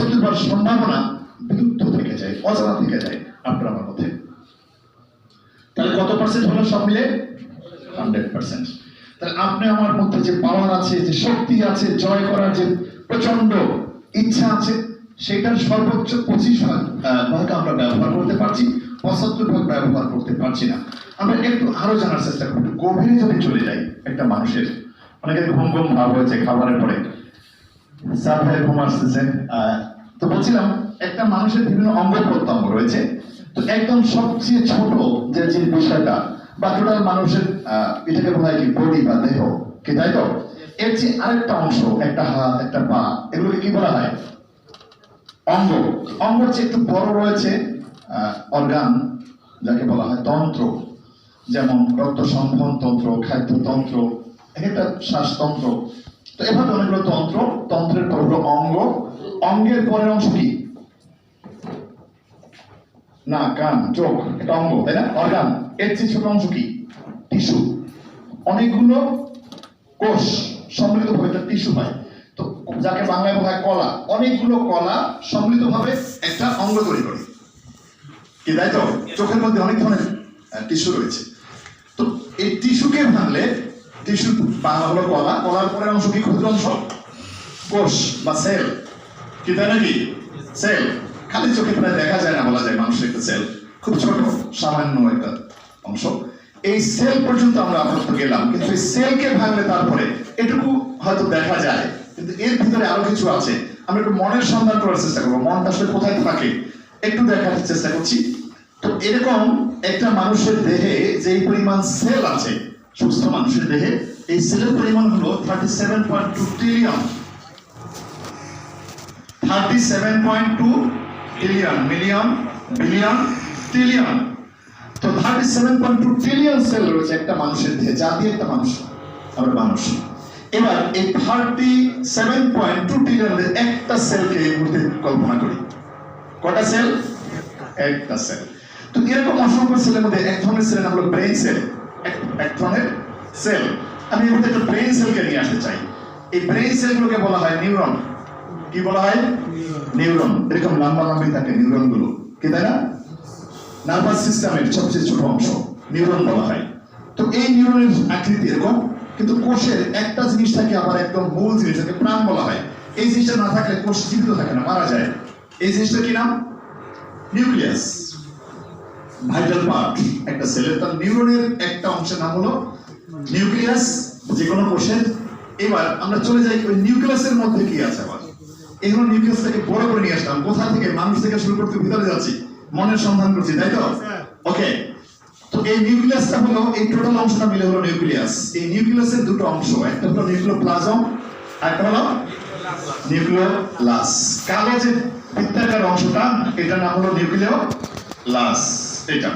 পছন্দ করার সম্ভাবনা বিলুপ্ত থেকে যায়, অজানা থেকে যায় আপনার আমার মধ্যে। তাহলে কত পার্সেন্ট হলো সব মিলে? 100%। তাহলে আপনি আমার মধ্যে যে পাওয়ার আছে, যে শক্তি আছে, জয় করার যে প্রচন্ড ইচ্ছা আছে, সেটার সর্বোচ্চ 25% আমরা ব্যবহার করতে পারছি, 75% ব্যবহার করতে পারছি না। আমরা একটু আরো জানার চেষ্টা করি, গভীরে যদি চলে যাই একটা মানুষের, অনেকের ঘুম ঘুম ভাব হয়েছে খাবারের পরে, স্যার ভাই ঘুম আসতেছে। তো বলছিলাম একটা মানুষের বিভিন্ন অঙ্গ প্রত্যঙ্গ রয়েছে, তো একদম সবচেয়ে ছোট যে বিষয়টা বা টোটাল মানুষের এটাকে বলা হয় কি বডি বা দেহ, কি তাই তো? এর যে আরেকটা অংশ, একটা হাত, একটা পা, এগুলোকে কি বলা হয়? অঙ্গ। অঙ্গের চেয়ে একটু বড় রয়েছে অর্গান, যাকে বলা হয় তন্ত্র, যেমন রক্ত সংবহন তন্ত্র, খাদ্যতন্ত্র, একটা শ্বাসতন্ত্র। তো এভাবে অনেকগুলো তন্ত্র, তন্ত্রের পর হলো অঙ্গ, অঙ্গের পরের অংশ কি? না, কান, চোখ, এটা অঙ্গ, তাই না? অর্গান। এর চেয়ে ছোট অংশ কি? টিস্যু। অনেকগুলো কোষ সম্মিলিত ভাবে একটা টিস্যু হয়, তো যাকে বাংলায় বলা হয় কলা। অনেকগুলো কলা সম্মিলিত ভাবে একটা অঙ্গ তৈরি করে, কি তাই তো? চোখের মধ্যে অনেক ধরনের টিস্যু রয়েছে। তো এই টিস্যুকে ভাঙলে, টিস্যু বাংলা হলো কলা, কলার পরের অংশ কি? ক্ষুদ্র অংশ, কোষ বা সেল, কি তাই নাকি? সেল। খালি চোখে প্রায় দেখা যায় না, বলা যায় মানুষের একটা সেল, খুব ছোট সামান্য একটা অংশ। এই সেল পর্যন্ত আমরা আপাতত গেলাম, কিন্তু এই সেলকে ভাঙলে তারপরে এটুকু হয়তো দেখা যায়, কিন্তু এর ভিতরে আরো কিছু আছে। আমরা একটু মনের সন্ধান করার চেষ্টা করবো, মনটা আসলে কোথায় থাকে একটু দেখার চেষ্টা করছি। তো এরকম একটা মানুষের দেহে যেই পরিমাণ সেল আছে, সুস্থ মানুষের দেহে এই সেলের পরিমাণ হলো 37.2 trillion. 37.2 trillion, million, billion, trillion. তো 37.2 ট্রিলিয়ন সেল রয়েছে একটা মানুষের দেহে, যা দিয়ে একটা মানুষ আমরা মানুষ। এবার এই 37.2 ট্রিলিয়নের একটা সেলকে এই মুহূর্তে কল্পনা করি, কটা সেল? একটা সেল। তো এরকম অসংখ্য সেলের মধ্যে এক ধরনের সেলের নাম হলো ব্রেইন সেল, এক ধরনের সেল। আমি এই মুহূর্তে একটা ব্রেইন সেলকে নিয়ে আসতে চাই। এই ব্রেইন সেলগুলোকে বলা হয় নিউরন। কি বলা হয়? নিউরন। এরকম লম্বা লম্বি থাকে নিউরন গুলো, কি তাই না? নার্ভাস সিস্টেমের সবচেয়ে ছোট অংশ নিউরন বলা হয়। তো এই নিউরনের আকৃতি এরকম, কিন্তু কোষের একটা জিনিস থাকে, আবার একদম মূল জিনিস থাকে, প্রাণ বলা হয়। এই জিনিসটা না থাকলে কোষ জীবিত থাকে না, মারা যায়। এই জিনিসটা কি নাম? নিউক্লিয়াস, ভাইটাল পার্ট একটা সেলের। তার নিউরনের একটা অংশের নাম হলো নিউক্লিয়াস, যে কোনো কোষের। এবার আমরা চলে যাই ওই নিউক্লিয়াসের মধ্যে কি আছে। আবার এগুলো নিউক্লিয়াসটাকে বড় করে নিয়ে আসলাম, কোথা থেকে? মানুষ থেকে শুরু করতে ভিতরে যাচ্ছি, মনের সন্ধান করছি, তাই তো? ওকে। তো এই নিউক্লিয়াসটা হলো, এই টোটাল অংশটা মিলে হলো নিউক্লিয়াস। এই নিউক্লিয়াসের দুটো অংশ, একটা হলো নিউক্লিওপ্লাজম, আরেকটা হলো নিউক্লিওলাস। কালো যে বৃত্তাকার অংশটা, এটার নাম হলো নিউক্লিওলাস। এটা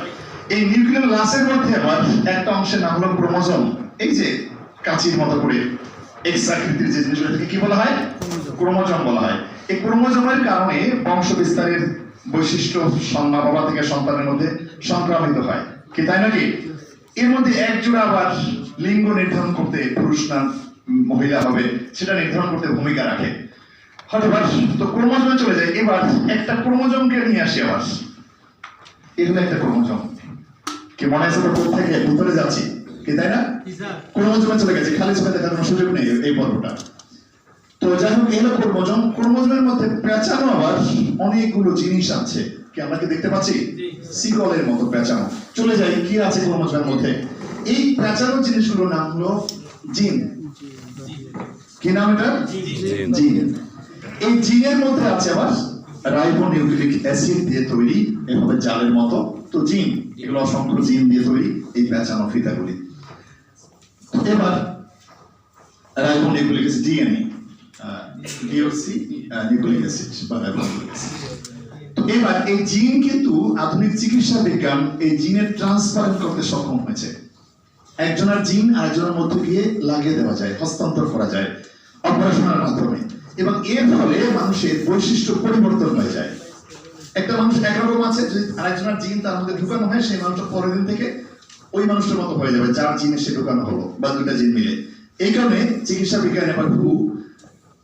এই নিউক্লিওলাসের মধ্যে আবার একটা অংশের নাম হলো ক্রোমোজোম। এই যে কাঁচির মতো করে এক্স আকৃতির যে জিনিসগুলোকে কি বলা হয়? ক্রোমোজোম বলা হয়। এই ক্রোমোজোমের কারণে বংশ বিস্তারের বৈশিষ্ট্য মা বাবা থেকে সন্তানের মধ্যে সংক্রামিত হয়, কি তাই নাকি? এর মধ্যে এক জোড়া আবার লিঙ্গ নির্ধারণ করতে, পুরুষ না মহিলা হবে সেটা নির্ধারণ করতে ভূমিকা রাখে। হয়তো তো ক্রোমোজোমে চলে যায়। এবার একটা ক্রোমোজোমকে নিয়ে আসি আবার, এগুলো একটা ক্রোমোজোম, কি মনে আছে? থেকে ভিতরে যাচ্ছি, কি তাই না? ক্রোমোজোমে চলে গেছে, খালি চোখে দেখার কোনো সুযোগ নেই এই পর্বটা। তো যাই হোক, এগুলো ক্রোমোজোম। ক্রোমোজোমের মধ্যে পেঁচানো আবার অনেকগুলো জিনিস আছে, কি আমরা কি দেখতে পাচ্ছি? শিকলের মতো পেঁচানো। চলে যাই, কি আছে ক্রোমোজোমের মধ্যে? এই পেঁচানো জিনিসগুলোর নাম হলো জিন। কি নাম এটা? জিন। এই জিনের মধ্যে আছে আবার রাইবোনিউক্লিক অ্যাসিড দিয়ে তৈরি, এভাবে জালের মতো। তো জিন, এগুলো অসংখ্য জিন দিয়ে তৈরি এই পেঁচানো ফিতাগুলি। এবার ribonucleic acid, DNA, deoxy nucleic acid বা রাইবোনিউক্লিক অ্যাসিড। তো এবার এই জিন কিন্তু আধুনিক চিকিৎসা বিজ্ঞান এই জিনের ট্রান্সফার করতে সক্ষম হয়েছে। একজনের জিন আরেকজনের মধ্যে গিয়ে লাগিয়ে দেওয়া যায়, হস্তান্তর করা যায় অপারেশনের মাধ্যমে, এবং এর ফলে মানুষের বৈশিষ্ট্য পরিবর্তন হয়ে যায়। একটা মানুষ একরকম আছে, যদি আরেকজনের জিন তার মধ্যে ঢুকানো হয়, সেই মানুষটা পরের দিন থেকে ওই মানুষটার মতো হয়ে যাবে যার জিনে সে ঢুকানো হলো, বা দুটা জিন মিলে। এই কারণে চিকিৎসা বিজ্ঞান এবার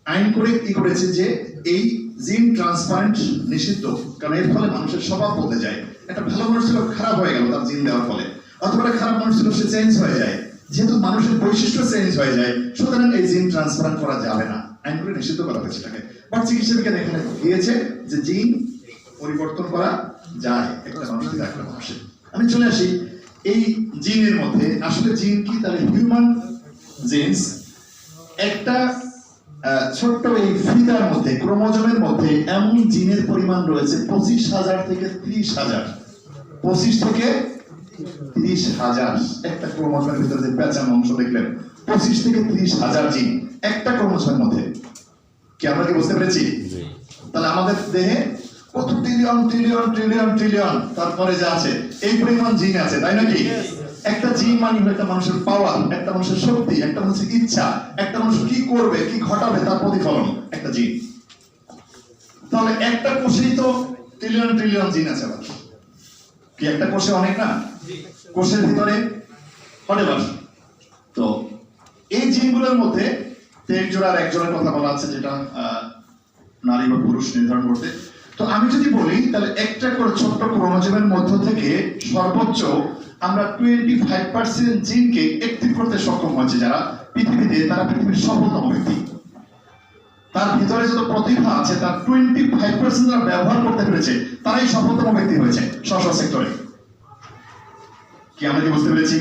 আইন করে কি করেছে যে এই জিন ট্রান্সপারেন্ট নিষিদ্ধ, কারণ এর ফলে মানুষের স্বভাব বদলে যায়। একটা ভালো মানুষ ছিল খারাপ হয়ে গেল তার জিন দেওয়ার ফলে, অথবা একটা খারাপ মানুষ ছিল সে চেঞ্জ হয়ে যায়। যেহেতু মানুষের বৈশিষ্ট্য চেঞ্জ হয়ে যায়, সুতরাং এই জিন ট্রান্সপারেন্ট করা যাবে না, আইন করে নিষিদ্ধ করা হয়েছে এটাকে। বাট চিকিৎসা বিজ্ঞান এখানে দিয়েছে যে জিন পরিবর্তন করা যায় একটা মানুষ থেকে একটা মানুষের। আমি চলে আসি এই জিনের মধ্যে, আসলে জিন কি? তাহলে হিউম্যান জিনস একটা ছোট্ট এই ফিতার মধ্যে, ক্রোমোজোমের মধ্যে এমন জিনের পরিমাণ রয়েছে 25,000 থেকে 30,000। 25 থেকে 30,000 একটা ক্রোমোজোমের ভিতরে যে পেঁচানো অংশ দেখলেন, 25 থেকে 30,000 জিন একটা ক্রোমোজোমের মধ্যে। কি আমরা কি বুঝতে পেরেছি? তাহলে আমাদের দেহে কত ট্রিলিয়ন ট্রিলিয়ন ট্রিলিয়ন ট্রিলিয়ন তারপরে যা আছে এই পরিমাণ জিন আছে, তাই নাকি? একটা জিন মানে একটা মানুষের পাওয়ার, একটা মানুষের শক্তি, একটা মানুষের ইচ্ছা, একটা মানুষ কি করবে কি ঘটাবে তার প্রতিফলন একটা জিন। তাহলে একটা কোষেই তো ট্রিলিয়ন ট্রিলিয়ন জিন আছে। আবার কি একটা কোষে অনেক না? কোষের ভিতরে হটেবার। তো এই জিনগুলোর মধ্যে 13 জোড়া আর 1 জোড়ার কথা বলা আছে, যেটা নারী বা পুরুষ নির্ধারণ করতে। তো আমি যদি বলি তাহলে একটা করে ছোট্ট ক্রোমোজোমের মধ্য থেকে সর্বোচ্চ আমরা 25% জিনকে অ্যাক্টিভ করতে সক্ষম হয়েছে যারা পৃথিবীতে, তারা পৃথিবীর সফলতম ব্যক্তি। তার ভিতরে যত প্রতিভা আছে তার 25% যারা ব্যবহার করতে পেরেছে তারাই সফলতম ব্যক্তি হয়েছে স্ব সেক্টরে। কি আমরা কি বুঝতে পেরেছি?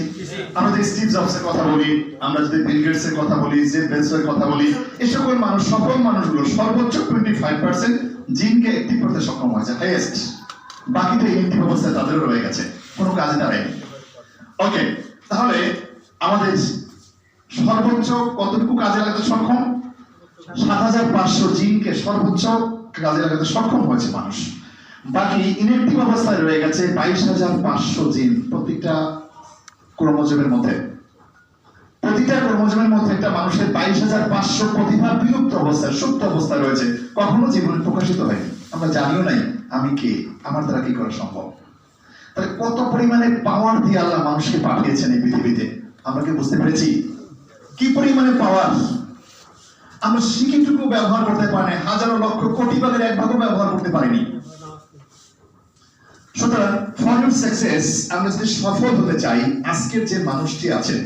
আমরা যদি স্টিভ জবসের কথা বলি, আমরা যদি বিল গেটসের কথা বলি, জেফ বেজোসের কথা বলি, এই সকল মানুষ, সফল মানুষগুলো সর্বোচ্চ 25% জিনকে অ্যাক্টিভ করতে সক্ষম হয়েছে, হাইয়েস্ট। বাকিটা ইনঅ্যাক্টিভ অবস্থায় তাদেরও রয়ে গেছে, কোনো কাজে দাঁড়ায়নি। ওকে, তাহলে আমাদের সর্বোচ্চ কতটুকু কাজে লাগাতে সক্ষম? 7,500 জিনকে সর্বোচ্চ কাজে লাগাতে সক্ষম হয়েছে মানুষ। বাকি ইনঅ্যাক্টিভ অবস্থায় রয়ে গেছে 22,500 জিন প্রত্যেকটা ক্রোমোজোমের মধ্যে। প্রতিটা ক্রোমোজোমের মধ্যে একটা মানুষের 22,500 প্রতিভা বিলুপ্ত অবস্থায়, সুপ্ত অবস্থায় রয়েছে, কখনো জীবনে প্রকাশিত হয়নি। আমরা জানিও নাই আমি কে, আমার দ্বারা কি করা সম্ভব। তাহলে কত পরিমাণে পাওয়ার দিয়ে আল্লাহ মানুষকে পাঠিয়েছেন এই পৃথিবীতে, আমরা কি বুঝতে পেরেছি? কি পরিমাণে পাওয়ার আমরা শিখিটুকু ব্যবহার করতে পারি, হাজারো লক্ষ কোটি ভাগের 1 ভাগও ব্যবহার করতে পারিনি। সুতরাং ফর ইউর সাকসেস, আমরা যদি সফল হতে চাই, আজকের যে মানুষটি আছেন,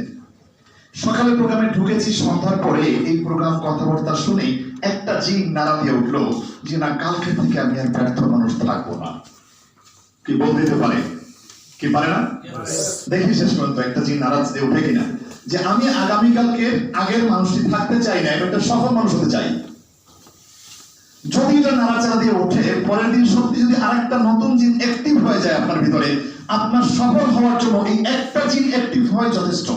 সকালে প্রোগ্রামে ঢুকেছি, সন্ধ্যার পরে এই প্রোগ্রাম কথাবার্তা শুনে একটা জিন নাড়া দিয়ে উঠলো যে না, কালকে থেকে আমি আর ব্যর্থ মানুষ থাকবো না। কি বলতে দিতে পারে? কি পারে না? দেখি শেষ পর্যন্ত একটা জিন নাড়া দিয়ে উঠে কিনা, যে আমি আগামীকালকে আগের মানুষটি থাকতে চাই না, একটা সফল মানুষ হতে চাই। যদি এটা নাড়াচাড়া দিয়ে ওঠে, পরের দিন সত্যি যদি আরেকটা নতুন জিন অ্যাক্টিভ হয়ে যায় আপনার ভিতরে, আপনার সফল হওয়ার জন্য এই একটা জিন অ্যাক্টিভ হয় যথেষ্ট।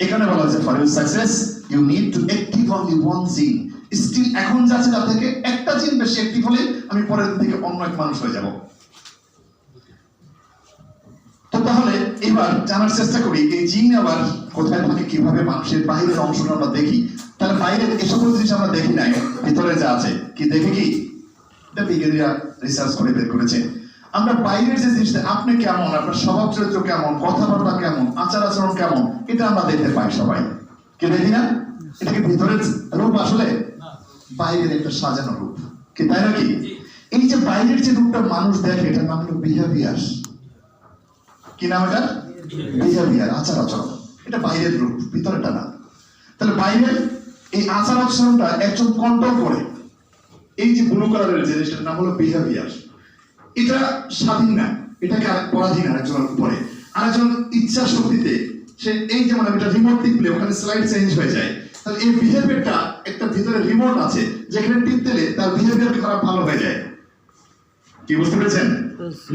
এখানে বলা হয়েছে for your success you need to active only one gene. Still এখন যাচ্ছে তার থেকে একটা জিন বেশি অ্যাক্টিভ হলে আমি পরের দিন থেকে অন্য এক মানুষ হয়ে যাব। তো তাহলে এবার জানার চেষ্টা করি এই জিন আবার কোথায় থাকে, কিভাবে মানুষের বাইরের অংশটা আমরা দেখি। তাহলে বাইরের এসব জিনিস আমরা দেখি নাই, ভিতরে যা আছে কি দেখি কি, এটা বিজ্ঞানীরা রিসার্চ করে বের করেছে। আমরা বাইরের যে জিনিসটা, আপনি কেমন, আপনার স্বভাব চরিত্র কেমন, কথাবার্তা কেমন, আচার আচরণ কেমন, এটা আমরা দেখতে পাই সবাই। কি দেখি না? এটা কি ভিতরের রূপ? আসলে বাইরের একটা সাজানো রূপ, কি তাই নাকি? এই যে বাইরের যে রূপটা মানুষ দেখে, এটার নাম হলো বিহেভিয়ার। কি নাম এটা? বিহেভিয়ার, আচার আচরণ। এটা বাইরের রূপ, ভিতরেটা না। তাহলে বাইরের এই আচার আচরণটা একজন কন্ট্রোল করে। এই যে ব্লু কালারের জিনিসটার নাম হলো বিহেভিয়ার। এটা স্বাধীন না, এটাকে পরাধীন আরেকজনের উপরে। আরেকজন ইচ্ছা শক্তিতে সে, এই যেমন আমি এটা রিমোট টিপলে ওখানে স্লাইড চেঞ্জ হয়ে যায়। তাহলে এই বিহেভিয়ারটা একটা ভিতরে রিমোট আছে, যেখানে টিপ দিলে তার বিহেভিয়ার খারাপ ভালো হয়ে যায়। কি বুঝতে পেরেছেন?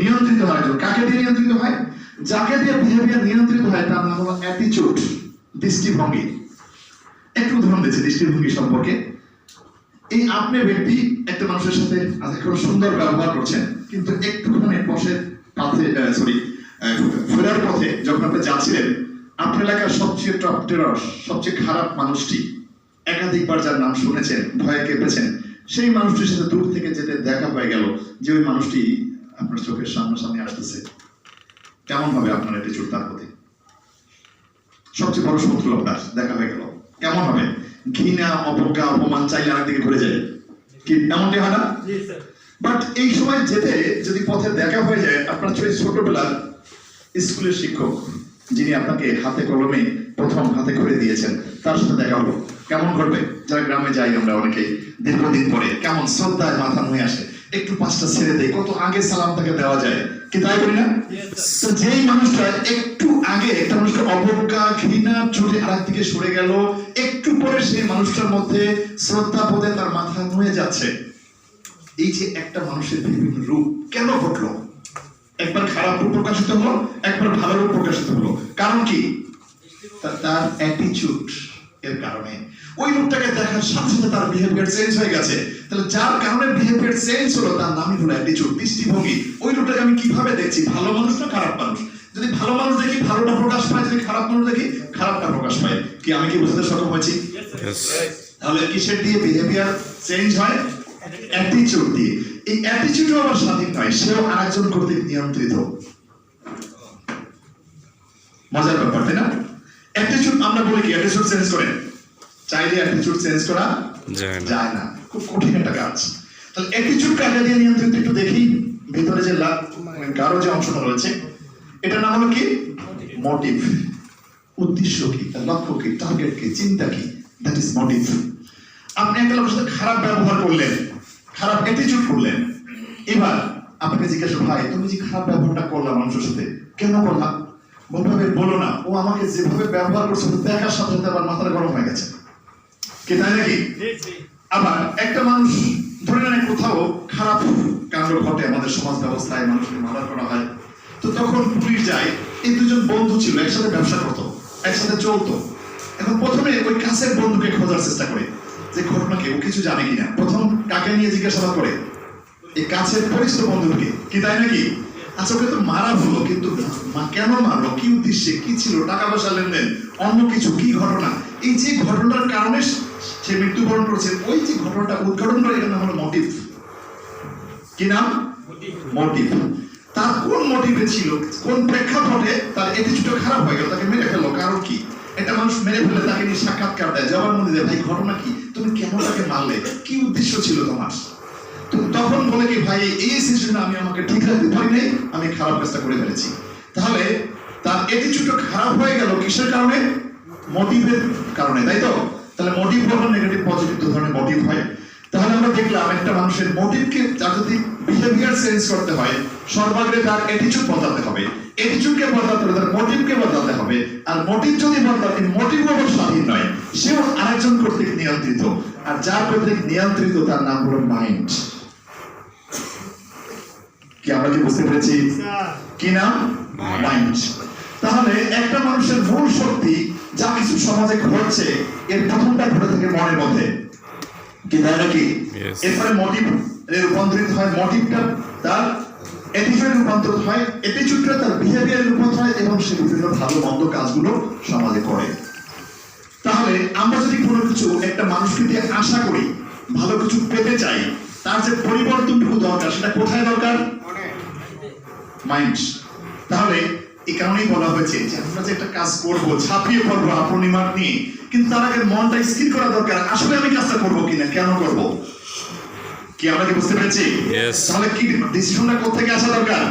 নিয়ন্ত্রিত হয়। কাকে দিয়ে নিয়ন্ত্রিত হয়? যাকে দিয়ে বিহেভিয়ার নিয়ন্ত্রিত হয় তার নাম হলো অ্যাটিটিউড, দৃষ্টিভঙ্গি। একটু উদাহরণ দিচ্ছি দৃষ্টিভঙ্গি সম্পর্কে। এই আপনি ব্যক্তি একটা মানুষের সাথে এখন সুন্দর ব্যবহার করছেন, কিন্তু একটুখানি বসে ফেরার পথে যখন আপনি যাচ্ছিলেন, আপনার এলাকার সবচেয়ে টপ টেরর, সবচেয়ে খারাপ মানুষটি, একাধিকবার যার নাম শুনেছেন, ভয়ে কেঁপেছেন, সেই মানুষটির সাথে দূর থেকে যেতে দেখা হয়ে গেল যে ওই মানুষটি আপনার চোখের সামনাসামনি আসতেছে, কেমন হবে আপনার অ্যাটিটিউড তার প্রতি? সবচেয়ে বড় শত্রু আপনার দেখা হয়ে গেল, কেমন হবে? ঘৃণা, অবজ্ঞা, অপমান চাইলে আরেকদিকে ঘুরে যায়, কি এমনটি হয় না? বাট এই সময় যেতে যদি পথে দেখা হয়ে যায় আপনার ছোটবেলার স্কুলের শিক্ষক যিনি আপনাকে হাতে কলমে প্রথম হাতে করে দিয়েছেন তার সাথে দেখা হলো, কেমন করবে? যারা গ্রামে যাই আমরা অনেকে দীর্ঘদিন পরে কেমন শ্রদ্ধায় মাথা নুয়ে আসে, একটু পাঁচটা ছেড়ে দেয়, কত আগে সালাম তাকে দেওয়া যায়, কি তাই করি না? তো যেই মানুষটা একটু আগে একটা মানুষকে অবজ্ঞা, ঘৃণা, ছুটে আরেক দিকে সরে গেল, একটু পরে সেই মানুষটার মধ্যে শ্রদ্ধা বোধে তার মাথা নুয়ে যাচ্ছে। এই যে একটা মানুষের বিভিন্ন রূপ কেন ঘটলো? একবার খারাপ রূপ প্রকাশিত হলো, একবার ভালো রূপ প্রকাশিত হলো, কারণ কি? তার অ্যাটিটিউড এর কারণে। ওই লোকটাকে দেখার সাথে সাথে তার বিহেভিয়ার চেঞ্জ হয়ে গেছে। তাহলে যার কারণে বিহেভিয়ার চেঞ্জ হলো তার নামই হলো অ্যাটিটিউড, দৃষ্টিভঙ্গি। ওই লোকটাকে আমি কিভাবে দেখছি, ভালো মানুষ না খারাপ মানুষ? যদি ভালো মানুষ দেখি ভালোটা প্রকাশ পায়, যদি খারাপ মানুষ দেখি খারাপটা প্রকাশ পায়। কি আমি কি বুঝতে সক্ষম হয়েছি? তাহলে কিসের দিয়ে বিহেভিয়ার চেঞ্জ হয়? অ্যাটিটিউড দিয়ে। এই অ্যাটিটিউডও আবার স্বাধীন নয়, সেও আরেকজন কর্তৃক নিয়ন্ত্রিত। মজার ব্যাপার, তাই না? অ্যাটিটিউড আমরা বলি কি অ্যাটিটিউড চেঞ্জ করেন, চাইলে অ্যাটিটিউড চেঞ্জ করা যায় না, খুব কঠিন একটা কাজ। তাহলে অ্যাটিটিউড কাকে দিয়ে নিয়ন্ত্রিত একটু দেখি। ভিতরে যে গাঢ় যে অংশটা রয়েছে এটার নাম হলো কি? মোটিভ। উদ্দেশ্য কি, তার লক্ষ্য কি, টার্গেট কি, চিন্তা কি, দ্যাট ইজ মোটিভ। আপনি একটা লোকের সাথে খারাপ ব্যবহার করলেন, খারাপ অ্যাটিটিউড করলেন, এবার আপনাকে জিজ্ঞাসা, ভাই তুমি যে খারাপ ব্যবহারটা করলাম মানুষের সাথে, কেন করলাম? বলবে বলো না, ও আমাকে যেভাবে ব্যবহার করছে দেখার সাথে সাথে আবার মাথাটা গরম হয়ে গেছে, কি তাই নাকি? আবার একটা মানুষ ধরে নেন কোথাও খারাপ কাণ্ড ঘটে, আমাদের সমাজ ব্যবস্থায় মানুষকে মার্ডার করা হয়, তো তখন পুলিশ যায়। এই দুজন বন্ধু ছিল, একসাথে ব্যবসা করতো, একসাথে চলতো। এখন প্রথমে ওই কাছের বন্ধুকে খোঁজার চেষ্টা করে যে ঘটনা কি, ও কিছু জানে কিনা। প্রথম কাকে নিয়ে জিজ্ঞাসাবাদ করে? এই কাছের পরিচিত বন্ধুকে, কি তাই নাকি? আচ্ছা ওকে তো মারা হলো, কিন্তু কেন মারলো, কি উদ্দেশ্যে, কি ছিল, টাকা পয়সা লেনদেন, অন্য কিছু, কি ঘটনা? এই যে ঘটনার কারণে সে মৃত্যুবরণ করেছে, ওই যে ঘটনাটা উদ্ঘাটন করে, এটার নাম হলো মোটিভ। কি নাম? মোটিভ। তার কোন মোটিভে ছিল, কোন প্রেক্ষাপটে তার অ্যাটিটিউড খারাপ হয়ে গেল, তাকে মেরে ফেললো, কারণ কি? একটা মানুষ মেরে ফেলে তাকে নিয়ে সাক্ষাৎকার দেয়, জবানবন্দি দেয়, ভাই ঘটনা কি, তুমি কেন তাকে মারলে, কি উদ্দেশ্য ছিল তোমার? তখন বলে কি, ভাই এই সিচুয়েশনে আমি আমাকে ঠিক রাখতে পারি নাই, আমি খারাপ কাজটা করে ফেলেছি। তাহলে তার অ্যাটিটিউড খারাপ হয়ে গেল কিসের কারণে? মোটিভের কারণে, তাই তো? তাহলে মোটিভ হলো নেগেটিভ, পজিটিভ দু ধরনের মোটিভ হয়। তাহলে আমরা দেখলাম একটা মানুষের মোটিভকে যদি বিহেভিয়ার চেঞ্জ করতে হয়, সর্বাগ্রে তার অ্যাটিটিউড বদলাতে হবে, অ্যাটিটিউডকে বদলাতে হবে, তার মোটিভকে বদলাতে হবে। আর মোটিভ যদি বদলাতে, মোটিভ আবার স্বাধীন নয়, সেও আরেকজন কর্তৃক নিয়ন্ত্রিত। আর যার কর্তৃক নিয়ন্ত্রিত তার নাম হলো মাইন্ড। কি আমরা কি বুঝতে পেরেছি? কি নাম? মাইন্ড। তাহলে একটা মানুষের মূল শক্তি, যা কিছু সমাজে ঘটছে এর প্রথমটা ঘটে থাকে মনের মধ্যে, কি তাই নাকি? এরপরে মোটিভ রূপান্তরিত হয়, মোটিভটা তার অ্যাটিটিউডে রূপান্তরিত হয়, অ্যাটিটিউডটা তার বিহেভিয়ারে রূপান্তরিত হয়, এবং সে বিভিন্ন ভালো মন্দ কাজগুলো সমাজে করে। তাহলে আমরা যদি কোনো কিছু একটা মানুষকে দিয়ে আশা করি, ভালো কিছু পেতে চাই, তার যে পরিবর্তনটুকু দরকার সেটা কোথায় দরকার? মাইন্ড। তাহলে এই কারণেই বলা হয়েছে যে আমরা যে একটা কাজ করবো, ছাপিয়ে পড়বো আপনিমার নিয়ে, কিন্তু তার আগে মনটা স্থির করা দরকার, আসলে আমি কাজটা করবো কিনা, কেন করবো। কি আমরা কি বুঝতে পেরেছি? তাহলে কি ডিসিশনটা কোথা থেকে আসা দরকার?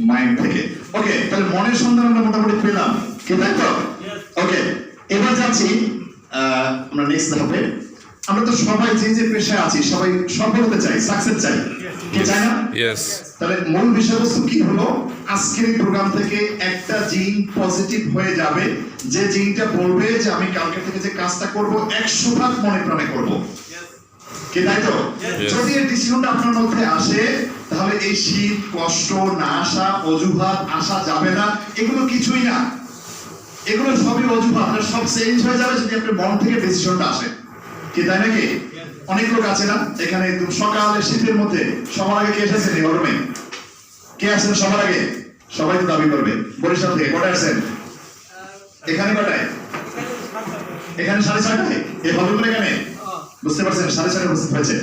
মাইন্ড থেকে। ওকে, তাহলে মনের সন্ধান আমরা মোটামুটি পেলাম, কি তাই তো? ওকে, এবার যাচ্ছি আমরা নেক্সট ধাপে। আমরা তো সবাই যে যে পেশায় আছি সবাই সফল হতে চাই, সাকসেস চাই, কে চাই না? তাহলে মূল বিষয়বস্তু কি হলো? আজকের এই প্রোগ্রাম থেকে একটা জিন পজিটিভ হয়ে যাবে, যে জিনটা বলবে যে আমি কালকে থেকে যে কাজটা করব 100% মনে প্রাণে করব, কি তাই তো? যদি এই ডিসিশনটা আপনার মধ্যে আসে, তাহলে এই শীত, কষ্ট, না আসা, অজুহাত, আসা যাবে না, এগুলো কিছুই না, এগুলো সবই অজুহাত, সব চেঞ্জ হয়ে যাবে যদি আপনার মন থেকে ডিসিশনটা আসে, কি তাই নাকি? অনেক লোক আছে না এখানে, সকালে শীতের মধ্যে সবার আগে কে এসেছেন এই গরমে? কে আসেন সবার আগে? সবাই তো দাবি করবে। বরিশাল থেকে কটায় আসেন? এখানে কটায়? এখানে 6:30টায়। এই ভদ্রগুলো এখানে বুঝতে পারছেন 6:30টায় উপস্থিত হয়েছে।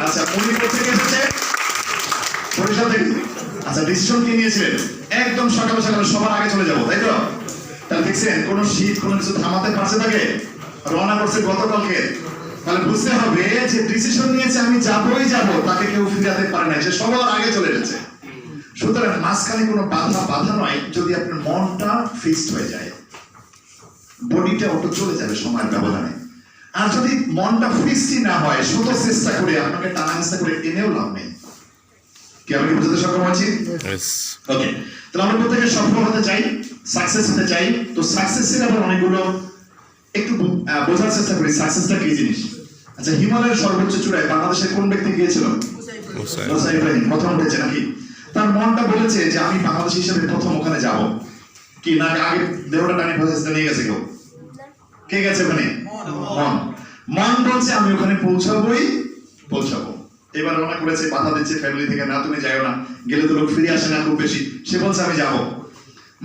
আচ্ছা, উনি কোথা থেকে এসেছে? বরিশাল থেকে। আচ্ছা, ডিসিশন কি নিয়েছিলেন? একদম সকালে সকালে সবার আগে চলে যাবো, তাই তো? তাহলে দেখছেন কোন শীত, কোন কিছু থামাতে পারছে তাকে? রওনা করছে গতকালকে। তাহলে বুঝতে হবে যে ডিসিশন নিয়েছে আমি যাবই যাব, তাকে কেউ ফিরাতে পারে না, সে সবার আগে চলে গেছে। সুতরাং মাঝখানে কোনো বাধা নয়। যদি আপনার মনটা ফিক্সড হয়ে যায়, বডিটা অটো চলে যাবে সময়ের ব্যবধানে। আর যদি মনটা ফিক্সড না হয়, শত চেষ্টা করে আপনাকে টানা হেঁচড়া করে এনেও লাভ নেই। কি আমি বুঝতে সক্ষম আছি? ওকে, তাহলে আমরা প্রত্যেকে সফল হতে চাই, সাকসেস হতে চাই। তো সাকসেসের আবার অনেকগুলো একটু বোঝার চেষ্টা করি সাকসেসটা কি জিনিস। আচ্ছা, হিমালয়ের সর্বোচ্চ চূড়ায় বাংলাদেশের কোন ব্যক্তি গিয়েছিল? মুসা ইব্রাহিম প্রথম উঠেছে নাকি? তার মনটা বলেছে যে আমি বাংলাদেশ হিসেবে প্রথম ওখানে যাব। কি না আগে দেহটা টানি প্রসেসটা নিয়ে গেছে কেউ? কে গেছে ওখানে? মন বলছে আমি ওখানে পৌঁছাবো। এবার রওনা করেছে, বাধা দিচ্ছে ফ্যামিলি থেকে, না তুমি যাও না, গেলে তো লোক ফিরে আসে না খুব বেশি। সে বলছে আমি যাব।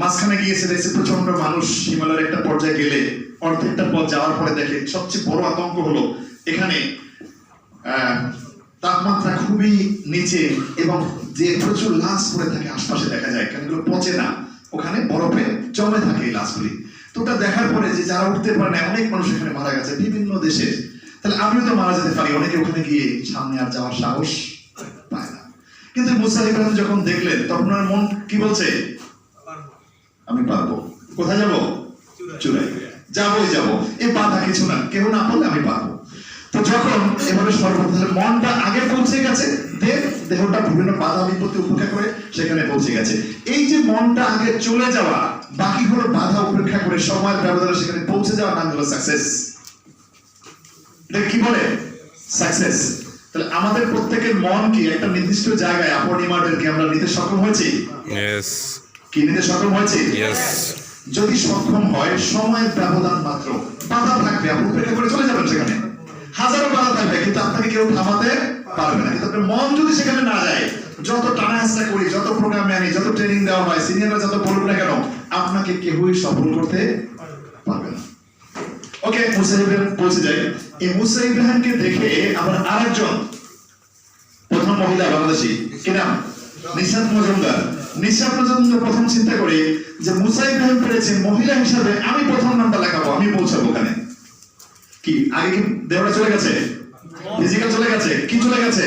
মাঝখানে গিয়েছে, দেখছে প্রচন্ড মানুষ। হিমালয়ের একটা পর্যায়ে গেলে অর্ধেকটা পথ যাওয়ার পরে দেখে সবচেয়ে বড় আতঙ্ক হলো এখানে তাপমাত্রা খুবই নিচে এবং যে প্রচুর লাশ পড়ে থাকে আশপাশে দেখা যায়, কারণ এগুলো পচে না, ওখানে বরফে জমে থাকে এই লাশগুলি। তো ওটা দেখার পরে যে যারা উঠতে পারে না, অনেক মানুষ এখানে মারা গেছে বিভিন্ন দেশের, তাহলে আমিও তো মারা যেতে পারি। অনেকে ওখানে গিয়ে সামনে আর যাওয়ার সাহস পায় না। কিন্তু মুসা ইব্রাহিম যখন দেখলেন, তখন ওনার মন কি বলছে? আমি পারবো। কোথায় যাব? চূড়ায় যাবো। এ বাধা কিছু না, কেউ না পারলে আমি পারবো। তো যখন এভাবে সর্বপ্রথম মনটা আগে পৌঁছে গেছে, দেহটা বিভিন্ন বাধা বিপত্তি উপেক্ষা করে সেখানে পৌঁছে গেছে। এই যে মনটা আগে চলে যাওয়া, বাকিগুলো বাধা উপেক্ষা করে সময়ের ব্যবধানে সেখানে পৌঁছে যাওয়ার নাম হলো সাকসেস। এটা কি বলে? সাকসেস। তাহলে আমাদের প্রত্যেকের মন কি একটা নির্দিষ্ট জায়গায় অপরিমাণকে আমরা নিতে সক্ষম হয়েছি? কি নিতে সক্ষম হয়েছে? যদি সক্ষম হয়, সময়ের ব্যবধান মাত্র, বাধা থাকবে, আপনি উপেক্ষা করে চলে যাবেন সেখানে। হাজারো বাধা থাকবে, কিন্তু আপনাকে কেউ থামাতে পারবে না। কিন্তু আপনার মন যদি সেখানে না যায়, যত টানা হেঁচড়া করি, যত প্রোগ্রামে আনি, যত ট্রেনিং দেওয়া হয়, সিনিয়ররা যত বলুক না কেন, আপনাকে কেউই সফল করতে পারবে না। ওকে, মুসা ইব্রাহিম পৌঁছে যায়। এই মুসা ইব্রাহিমকে দেখে আবার আরেকজন প্রথম মহিলা বাংলাদেশী, কি নাম? নিশাত মজুমদার প্রথম চিন্তা করে যে মুসা ইব্রাহিম পেরেছে, মহিলা হিসাবে আমি প্রথম নামটা লেখাবো, আমি পৌঁছাবো ওখানে। কি আগে কি দেহটা চলে গেছে? ফিজিক্যাল চলে গেছে? কি চলে গেছে?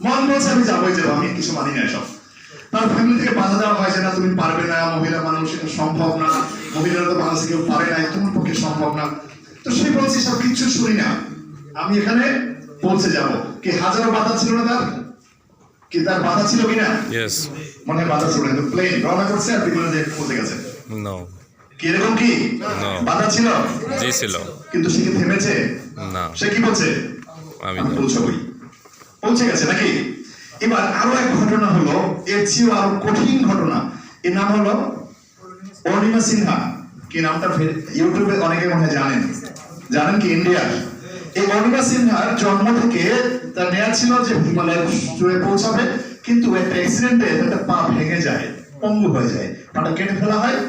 মন বলছে আমি যাবোই, আমি কিছু মানি না এসব। তার ফ্যামিলি থেকে বাধা দেওয়া হয় যে না তুমি পারবে না, মহিলা মানুষ, এটা সম্ভব না, মহিলারা তো বাংলাদেশে কেউ পারে না, তোমার পক্ষে সম্ভব না। তো সে বলছে সব কিছু শুনি না, আমি এখানে পৌঁছে যাব। কি হাজারো বাধা ছিল না তার? কি তার বাধা ছিল কিনা? মনে হয় বাধা ছিল না, কিন্তু প্লেন রওনা করছে আর বিমানে পৌঁছে গেছে। কি এরকম কি বাধা ছিল? ছিল। কিন্তু সে কি থেমেছে? না। সে কি বলছে? আমি পৌঁছাবই। পৌঁছে গেছে নাকি? এবার আরো এক ঘটনা হলো, এর চেয়েও আরো কঠিন ঘটনা। এর নাম হলো অরুণিমা সিনহা। কি নামটা ইউটিউবে অনেকে মনে জানেন কি? ইন্ডিয়ার এই অরুণিমা সিনহার জন্ম থেকে তার নেয়া ছিল যে হিমালয়ের চূড়ায় পৌঁছাবে, কিন্তু একটা অ্যাক্সিডেন্টে একটা পা ভেঙে যায়, পঙ্গু হয়ে যায়, পাটা কেটে ফেলা হয়।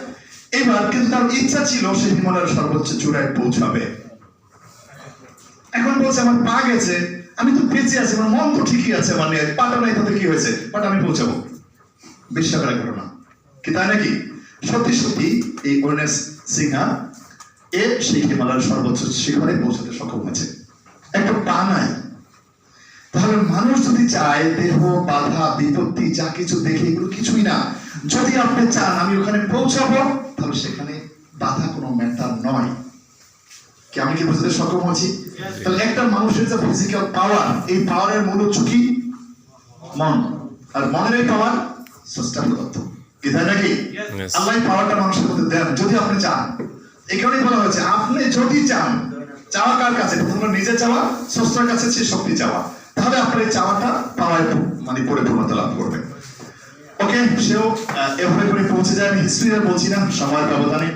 এবার কিন্তু তার ইচ্ছা ছিল সে হিমালয়ের সর্বোচ্চ চূড়ায় পৌঁছাবে। এখন বলছে আমার পা গেছে, আমি তো বেঁচে আছি, আমার মন তো ঠিকই আছে, মানে পাটা নাই, তাতে কি হয়েছে, পাটা আমি পৌঁছাবো। বিস্ময়কর ঘটনা কি তাই নাকি? সত্যি এই অরুণিমা সিনহা সেই হিমালয়ের সর্বোচ্চ শিখরে পৌঁছাতে সক্ষম হয়েছে, একটা পা নাই। তাহলে মানুষ যদি চায়, দেহ বাধা বিপত্তি যা কিছু দেখে এগুলো কিছুই না। যদি আপনি চান আমি ওখানে পৌঁছাবো, তাহলে সেখানে বাধা কোনো ম্যাটার নয়। কি আমি কি বুঝতে সক্ষম হচ্ছি? তাহলে একটা মানুষের যে ফিজিক্যাল পাওয়ার, এই পাওয়ারের মূল হচ্ছে কি? মন। আর মনের এই পাওয়ার স্রষ্টা প্রদত্ত, কি তাই নাকি? আল্লাহ পাওয়ারটা মানুষের মধ্যে দেন যদি আপনি চান। এই কারণেই বলা হয়েছে আপনি যদি চান, চাওয়া কার কাছে? প্রথমে নিজে চাওয়া, স্রষ্টার কাছে সে শক্তি চাওয়া, তাহলে আপনার এই চাওয়াটা পাওয়ায় মানে পরিপূর্ণতা লাভ করবে। ওকে, সেও এভাবে করে পৌঁছে যায়। আমি হিস্ট্রি বলছি না, সময়ের ব্যবধানে।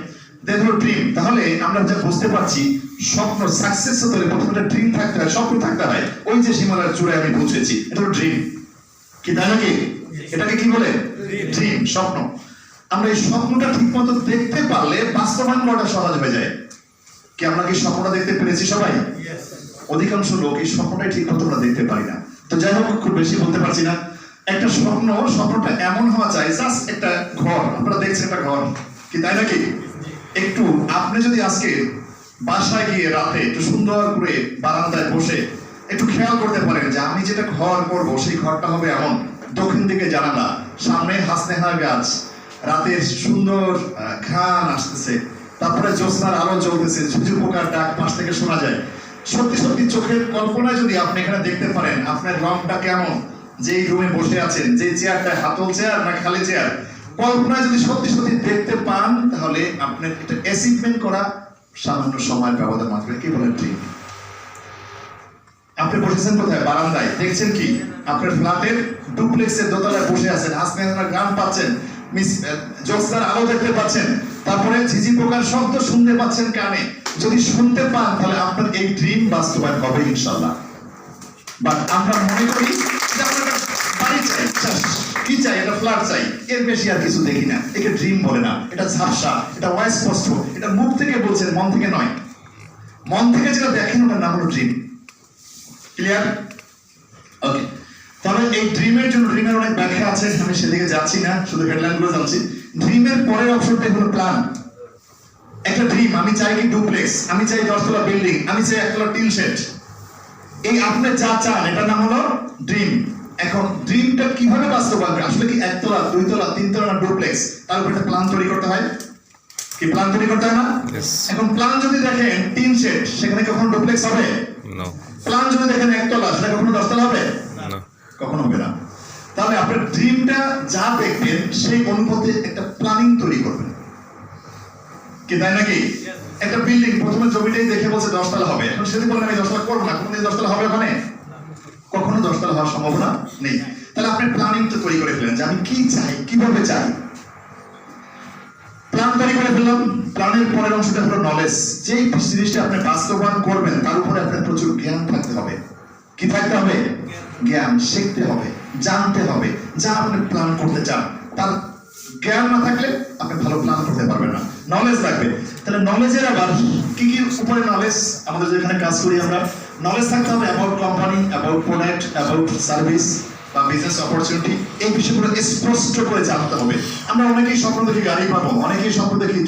দেন হলো ড্রিম। তাহলে আমরা যা বুঝতে পারছি, স্বপ্ন সাকসেস হতে হলে প্রথমে ড্রিম থাকতে হয়, স্বপ্ন থাকতে হয়। ওই যে হিমালয়ের চূড়ায় আমি পৌঁছেছি, এটা হলো ড্রিম। কি তাই নাকি? এটাকে কি বলে? ড্রিম, স্বপ্ন। আমরা এই স্বপ্নটা ঠিক মতো দেখতে পারলে বাস্তবায়ন করাটা সহজ হয়ে যায়। কি আমরা কি স্বপ্নটা দেখতে পেরেছি সবাই? অধিকাংশ লোক এই স্বপ্নটাই ঠিক মতো আমরা দেখতে পারি না। তো যাই হোক, খুব বেশি বলতে পারছি না। একটা স্বপ্নটা এমন হওয়া চাই, জাস্ট একটা ঘর, আপনারা দেখছেন একটা ঘর, কি তাই নাকি? একটু আপনি যদি আজকে বাসায় গিয়ে রাতে একটু সুন্দর করে বারান্দায় বসে একটু খেয়াল করতে পারেন যে আমি যেটা ঘর করবো সেই ঘরটা হবে এমন, দক্ষিণ দিকে জানালা, সামনে হাসনেহার গাছ, রাতের সুন্দর ঘ্রাণ আসতেছে, তারপরে জ্যোৎস্নার আলো জ্বলতেছে, ঝুঝু পোকার ডাক পাশ থেকে শোনা যায়। সত্যি সত্যি চোখের কল্পনায় যদি আপনি এখানে দেখতে পারেন আপনার রংটা কেমন, যেই রুমে বসে আছেন, যে চেয়ারটা হাতল চেয়ার না খালি চেয়ার, কল্পনায় যদি সত্যি সত্যি দেখতে পান, তাহলে আপনার এটা অ্যাচিভমেন্ট করা সামান্য সময়ের ব্যবধান মাত্র। কি বলেন ঠিক? আপনি বসেছেন কোথায়? বারান্দায়। দেখছেন কি? আপনার ফ্ল্যাটের ডুপ্লেক্সের দোতলায় বসে আছেন, হাসপাতালের গান পাচ্ছেন, জ্যোৎস্নার আলো দেখতে পাচ্ছেন, তারপরে ঝিঝি পোকার শব্দ শুনতে পাচ্ছেন কানে। যদি শুনতে পান তাহলে আপনার এই ড্রিম বাস্তবায়ন হবে ইনশাআল্লাহ। বাট আমরা মনে করি যে আমরা একটা বাড়ি চাই, কি চাই? এটা ফ্ল্যাট চাই, এর বেশি আর কিছু দেখি না। একে ড্রিম বলে না, এটা ঝাপসা, এটা অস্পষ্ট, এটা মুখ থেকে বলছেন, মন থেকে নয়। মন থেকে যেটা দেখেন ওটার নাম হলো ড্রিম। ক্লিয়ার? ওকে। তবে এই ড্রিমের জন্য ড্রিমের অনেক ব্যাখ্যা আছে, আমি সেদিকে যাচ্ছি না, শুধু হেডলাইন গুলো জানছি। ড্রিমের পরের অপশনটাই হলো প্ল্যান। একটা ড্রিম, আমি চাই কি ডুপ্লেক্স, আমি চাই 10 তলা বিল্ডিং, আমি চাই 1 তলা টিন শেড। এই আপনি যা চান এটার নাম হলো ড্রিম। এখন ড্রিমটা কিভাবে বাস্তবায়ন হবে? আসলে কি 1 তলা, 2 তলা, 3 তলা না ডুপ্লেক্স, তার উপর একটা প্ল্যান তৈরি করতে হয়। কি প্ল্যান তৈরি করতে হয় না? এখন প্ল্যান যদি দেখেন টিন শেড, সেখানে কখনো ডুপ্লেক্স হবে? না। প্ল্যান যদি দেখেন 1 তলা, সেটা কখনো 10 তলা হবে? না, কখনো হবে না। তাহলে আপনার ড্রিমটা যা দেখবেন সেই অনুপাতে একটা প্ল্যানিং তৈরি করবেন। কি তাই নাকি? একটা বিল্ডিং প্রথমে জমিটাই দেখে বলছে 10 তলা হবে, এখন সেটা বলেন আমি 10 তলা করব না, কোনদিন 10 তলা হবে ওখানে? কখনো 10 তলা হওয়ার সম্ভাবনা নেই। তাহলে আপনি প্ল্যানিংটা তৈরি করে ফেলেন যে আমি কি চাই, কিভাবে চাই। প্ল্যান তৈরি করে ফেললাম। প্ল্যানের পরের অংশটা হলো নলেজ। যেই জিনিসটা আপনি বাস্তবায়ন করবেন তার উপরে আপনার প্রচুর জ্ঞান থাকতে হবে। কি থাকতে হবে? জ্ঞান। শিখতে হবে, জানতে হবে। যা আপনি প্ল্যান করতে চান তার জ্ঞান না থাকলে আপনি ভালো প্ল্যান করতে পারবেন না। নলেজ লাগবে। তাহলে নলেজের আবার কি কি উপরে নলেজ? আমাদের যেখানে কাজ করি আমরা, নলেজ থাকতে হবে about company, about product, about service বা বিজনেস অপরচুনিটি। এই বিষয়গুলো স্পষ্ট করে জানতে হবে। আমরা অনেকেই স্বপ্ন দেখি গাড়ি পাবো, অনেকেই স্বপ্ন দেখি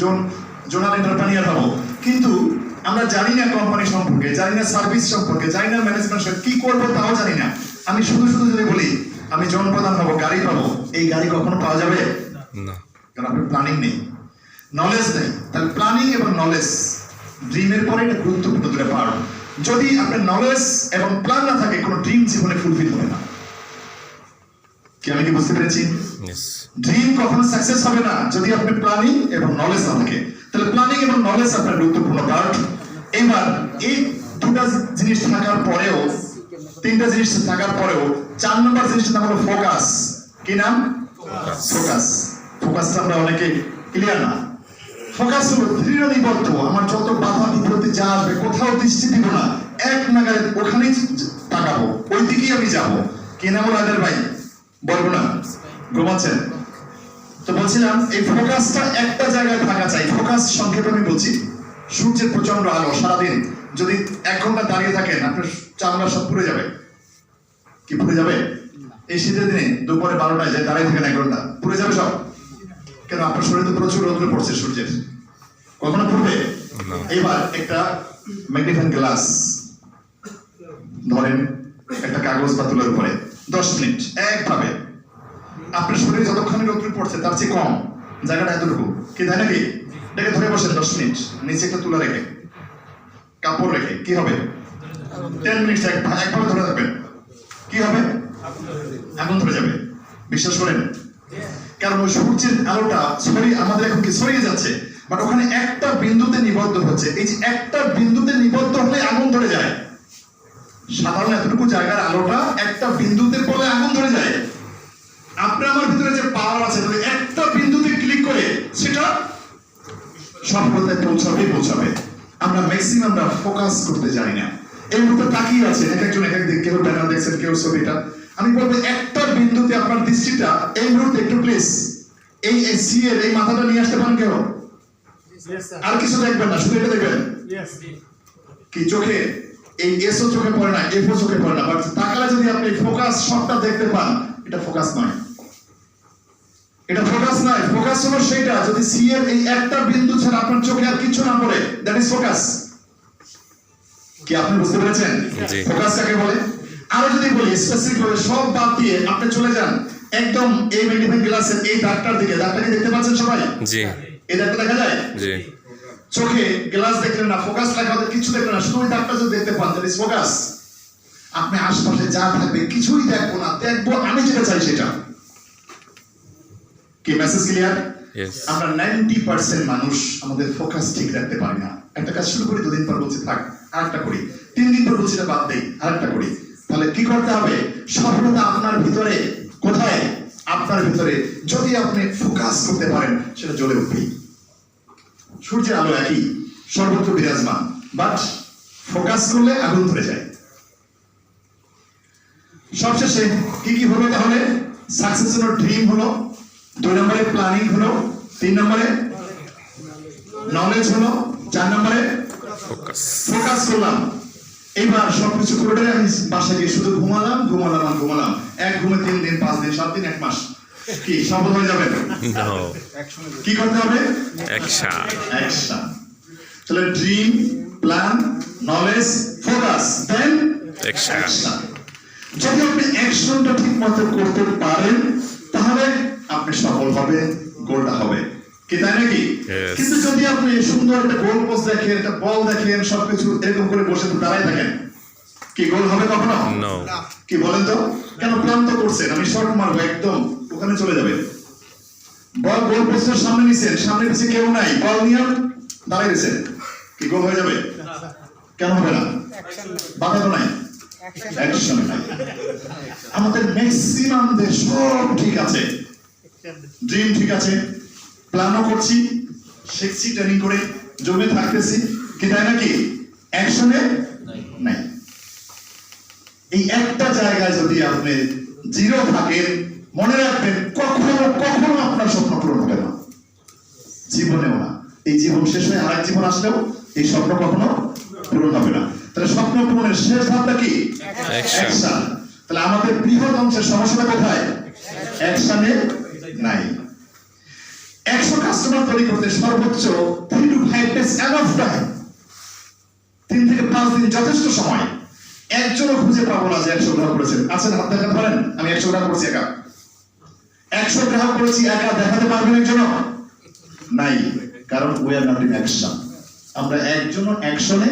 জোনাল এন্টারপ্রেনিয়ার পাবো, কিন্তু আমরা জানি না কোম্পানি সম্পর্কে, জানি না সার্ভিস সম্পর্কে, জানি না ম্যানেজমেন্ট কি করবো তাও জানি না। আমি শুধু শুধু যদি বলি আমি জনপ্রধান হবো, গাড়ি পাবো, এই গাড়ি কখনো পাওয়া যাবে না, কারণ আপনার প্ল্যানিং নেই, নলেজ নেই। তাহলে প্ল্যানিং এবং নলেজ ড্রিমের পরে এটা গুরুত্বপূর্ণ দুটো পার্ট। যদি আপনার নলেজ এবং প্ল্যান না থাকে কোনো ড্রিম জীবনে ফুলফিল হবে না। কি আমি কি বুঝতে পেরেছি? ড্রিম কখনো সাকসেস হবে না যদি আপনার প্ল্যানিং এবং নলেজ না থাকে। তাহলে প্ল্যানিং এবং নলেজ আপনার গুরুত্বপূর্ণ পার্ট। এবার এই দুটা জিনিস থাকার পরেও, তিনটা জিনিস থাকার পরেও 4 নম্বর জিনিসটার নাম হলো ফোকাস। কি নাম? ফোকাস। ফোকাসটা আমরা অনেকে ক্লিয়ার না। ফোকাস হলো দৃঢ় নিবদ্ধ, আমার যত বাধা বিপত্তি যা আসবে কোথাও দৃষ্টি দিব না, এক নাগারে ওখানেই তাকাবো, ওই দিকেই আমি যাবো। কি নাম হলো আদের ভাই? বলবো না, ঘুমাচ্ছেন তো। বলছিলাম এই ফোকাসটা একটা জায়গায় থাকা চাই। ফোকাস সংক্ষেপে আমি বলছি, সূর্যের প্রচন্ড আলো সারাদিন যদি 1 ঘন্টা দাঁড়িয়ে থাকেন আপনার চামড়া সব পুড়ে যাবে। কি পুড়ে যাবে? এই শীতের দিনে দুপুরে 12টায় যায় দাঁড়িয়ে থাকেন 1 ঘন্টা, পুড়ে যাবে সব। কেন? আপনার শরীরে প্রচুর রোদ্র পড়ছে সূর্যের, কখনো পড়বে? এবার একটা ম্যাগনিফাইং গ্লাস ধরেন, একটা কাগজ বা তুলার উপরে 10 মিনিট একভাবে আপনার শরীরে যতক্ষণ রোদ্র পড়ছে তার চেয়ে কম জায়গাটা এতটুকু, কি তাই নাকি? এটাকে ধরে বসেন 10 মিনিট, নিচে একটা তুলা রেখে, কাপড় রেখে, কি হবে? 10 মিনিট একভাবে ধরে থাকবেন, কি হবে? আগুন ধরে যাবে। বিশ্বাস করেন? কারণ ওই সূর্যের আলোটা আমাদের এখন কি ছড়িয়ে যাচ্ছে, বাট ওখানে একটা বিন্দুতে নিবদ্ধ হচ্ছে। এই যে একটা বিন্দুতে নিবদ্ধ হলে আগুন ধরে যায়। সাধারণ এতটুকু জায়গার আলোটা একটা বিন্দুতে পড়লে আগুন ধরে যায়। আপনার আমার ভিতরে যে পাওয়ার আছে, একটা বিন্দুতে ক্লিক করে সেটা সফলতায় পৌঁছাবে। আমরা ম্যাক্সিমাম ফোকাস করতে জানি না। এই মুহূর্তে তাকিয়ে আছে, এক একজন এক এক দিক, কেউ ব্যানার দেখছেন, কেউ ছবিটা। আমি বলবো একটা বিন্দুতে আপনার দৃষ্টিটা এই মুহূর্তে একটু প্লিজ এই সি এর এই মাথাটা নিয়ে আসতে পারেন কেউ? আর কিছু দেখবেন না, শুধু এটা দেখবেন। কি চোখে এই এসও চোখে পড়ে না, এফও চোখে পড়ে না, বাট তাকালে যদি আপনি ফোকাস শটটা দেখতে পান, এটা ফোকাস নয়। এটা ফোকাস নয়। ফোকাস হলো সেটা যদি সি এর এই একটা বিন্দু ছাড়া আপনার চোখে আর কিছু না পড়ে, দ্যাট ইজ ফোকাস। কি আপনি বুঝতে পেরেছেন জি। ফোকাস কাকে বলে? আরো যদি বলি স্পেসিফিক ভাবে সব বাদ দিয়ে আপনি চলে যান একদম এই ম্যাগনিফাইং গ্লাসের এই দাগটার দিকে। দাগটাকে দেখতে পাচ্ছেন সবাই? জি এই দাগটা দেখা যায়? জি চোখে গ্লাস দেখলেন না, ফোকাস লেখা হতে কিছু দেখলেন না, শুধু ওই দাগটা যদি দেখতে পান দ্যাট ইজ ফোকাস। আপনি আশপাশে যা থাকবে কিছুই দেখবো না, দেখবো আমি যেটা চাই সেটা। কি মেসেজ ক্লিয়ার? ইয়েস আমরা 90% মানুষ আমাদের ফোকাস ঠিক রাখতে পারি না। একটা কাজ শুরু করি, দুদিন পর বলছি থাক আরেকটা করি, 3 দিন পর বলছি এটা বাদ দেই আরেকটা করি। তাহলে কি করতে হবে? সফলতা আপনার ভিতরে কোথায়? আপনার ভিতরে। যদি আপনি ফোকাস করতে পারেন সেটা জ্বলে উঠবেই। সূর্যের আলো একই, সর্বত্র বিরাজমান, বাট ফোকাস করলে আগুন ধরে যায়। সবশেষে কি কি হলো তাহলে? সাকসেস হলো, ড্রিম হলো, 2 নম্বরে প্ল্যানিং হলো, 3 নম্বরে নলেজ হলো, 4 নম্বরে ফোকাস ফোকাস করলাম। এইবার সবকিছু পুরোটাই আমি বাসায় গিয়ে শুধু ঘুমালাম ঘুমালাম আর ঘুমালাম। এক ঘুমে 3 দিন 5 দিন 7 দিন 1 মাস কি সফল হয়ে যাবেন? নো কি করতে হবে? Action action. তাহলে ড্রিম, প্ল্যান, নলেজ, ফোকাস, দেন অ্যাকশন যদি আপনি অ্যাকশনটা ঠিক মতো করতে পারেন তাহলে আপনি সফল হবেন, গোলটা হবে। কি তাই নাকি? Yes. কিন্তু যদি আপনি সুন্দর একটা গোল পোস্ট দেখেন, একটা বল দেখেন, সবকিছু এরকম করে বসে দাঁড়ায় থাকেন, কি গোল হবে কখনো? নো কি বলেন তো? কেন ক্লান্ত করছেন? আমি শর্ট মারবো একদম ওখানে চলে যাবে। বল গোল পোস্টের সামনে নিছেন, সামনে পিছে কেউ নাই, বল নিয়ে দাঁড়িয়ে গেছেন, কি গোল হয়ে যাবে? কেন হবে না? বাধা তো নাই, অ্যাকশন নাই। আমাদের ম্যাক্সিমাম দের সব ঠিক আছে, ড্রিম ঠিক আছে, প্ল্যানও করছি, শিখছি ট্রেনিং করে, জমে থাকতেছি, কি তাই নাকি? অ্যাকশনে নাই। এই একটা জায়গায় যদি আপনি জিরো থাকেন, মনে রাখবেন কখনো কখনো আপনার স্বপ্ন পূরণ হবে না, জীবনেও না। এই জীবন শেষ হয়ে আরেক জীবন আসলেও এই স্বপ্ন কখনো পূরণ হবে না। তাহলে স্বপ্ন পূরণের শেষ ধাপটা কি? অ্যাকশন। তাহলে আমাদের বৃহৎ অংশের সমস্যাটা কোথায়? অ্যাকশনে নাই। 100 কাস্টমার তৈরি করতে সর্বোচ্চ 3 to 5 days এনাফ টাইম। 3 থেকে 5 দিন যথেষ্ট সময়। একজনও খুঁজে পাবো না যে 100 গ্রাহক করেছেন। আছেন? হাত দেখাতে পারেন? আমি 100 গ্রাহক করেছি একা। 100 গ্রাহক করেছি একা, দেখাতে পারবেন একজনও? নাই, কারণ we are not in action. আমরা একজনও অ্যাকশনে